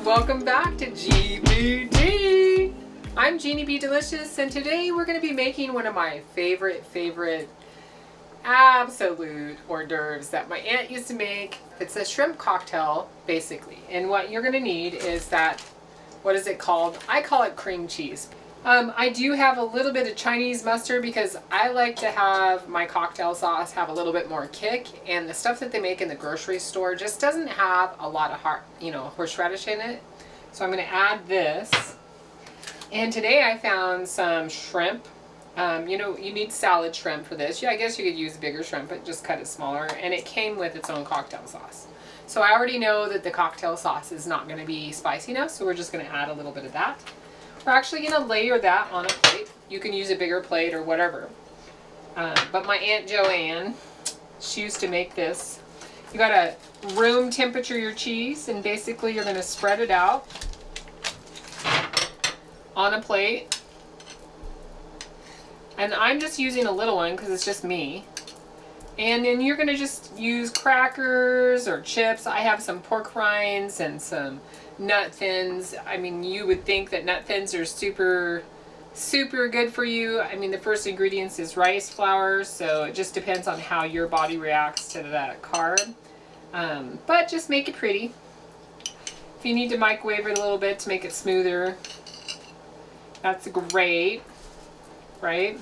Welcome back to GBD. I'm Genie B Delishus, and today we're going to be making one of my favorite absolute hors d'oeuvres that my aunt used to make. It's a shrimp cocktail, basically. And what you're going to need is that, what is it called? I call it cream cheese. I do have a little bit of Chinese mustard because I like to have my cocktail sauce have a little bit more kick, and the stuff that they make in the grocery store just doesn't have a lot of horseradish in it. So I'm going to add this. And today I found some shrimp. You need salad shrimp for this. Yeah, I guess you could use bigger shrimp, but just cut it smaller. And it came with its own cocktail sauce. So I already know that the cocktail sauce is not going to be spicy enough, so we're just going to add a little bit of that. We're actually going to layer that on a plate. You can use a bigger plate or whatever. But my Aunt Joanne, she used to make this. You got to room temperature your cheese, and basically you're going to spread it out on a plate. And I'm just using a little one because it's just me. And then you're going to just use crackers or chips. I have some pork rinds and some nut thins. I mean, you would think that nut thins are super good for you. I mean, the first ingredients is rice flour, so it just depends on how your body reacts to that carb. But just make it pretty. If you need to microwave it a little bit to make it smoother, that's great, right?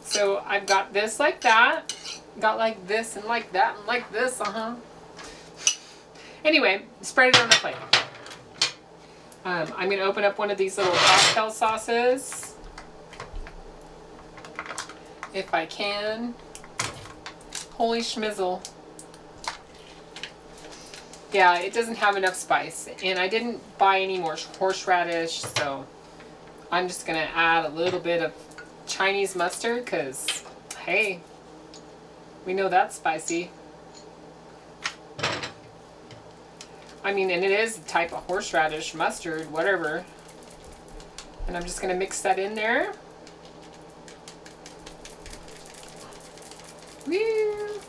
So I've got this like that, got like this and like that and like this, Anyway, spread it on the plate. I'm going to open up one of these little cocktail sauces, if I can. Holy schmizzle. Yeah, it doesn't have enough spice, and I didn't buy any more horseradish, so I'm just going to add a little bit of Chinese mustard, because, hey, we know that's spicy. I mean, and it is a type of horseradish, mustard, whatever. And I'm just going to mix that in there. Woo!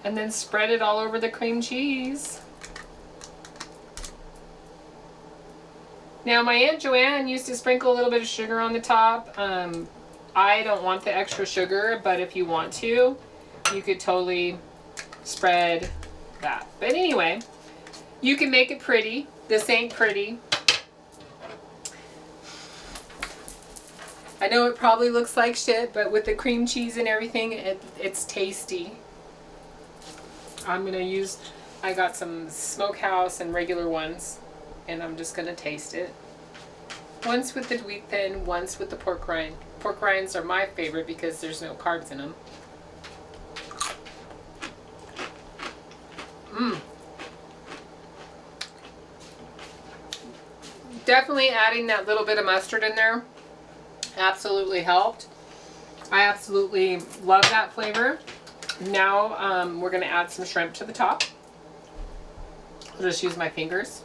And then spread it all over the cream cheese. Now, my Aunt Joanne used to sprinkle a little bit of sugar on the top. I don't want the extra sugar, but if you want to, you could totally spread that. But anyway, you can make it pretty. This ain't pretty. I know it probably looks like shit, but with the cream cheese and everything, it's tasty. I got some smokehouse and regular ones, and I'm just gonna taste it. Once with the wheat thin, once with the pork rind. Pork rinds are my favorite because there's no carbs in them. Definitely adding that little bit of mustard in there absolutely helped. I absolutely love that flavor. Now we're going to add some shrimp to the top. I'll just use my fingers.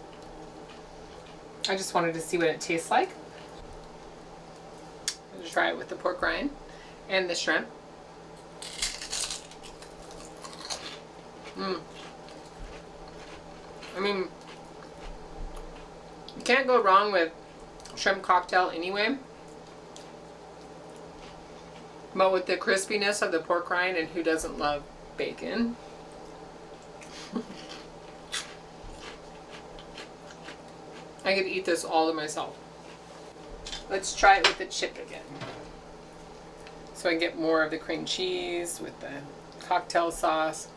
I just wanted to see what it tastes like. I'm going to try it with the pork rind and the shrimp. I mean, you can't go wrong with shrimp cocktail anyway. But with the crispiness of the pork rind, and who doesn't love bacon? I could eat this all to myself. Let's try it with the chip again. So I get more of the cream cheese with the cocktail sauce.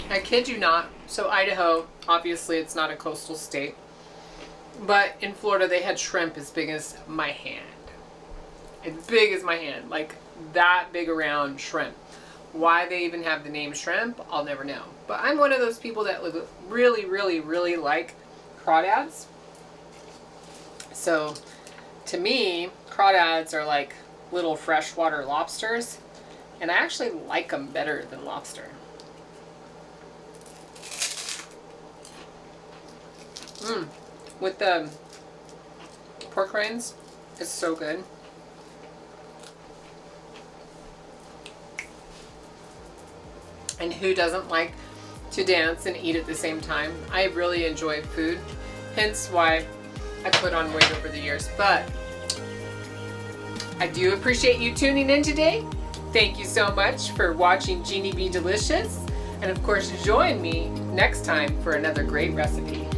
I kid you not. So Idaho, obviously it's not a coastal state, but in Florida they had shrimp as big as my hand. As big as my hand, like that big around shrimp. Why they even have the name shrimp, I'll never know. But I'm one of those people that really like crawdads. So to me, crawdads are like little freshwater lobsters, and I actually like them better than lobster. With the pork rinds is so good. And who doesn't like to dance and eat at the same time? I really enjoy food, hence why I put on weight over the years. But I do appreciate you tuning in today. Thank you so much for watching Genie B Delishus. And of course, join me next time for another great recipe.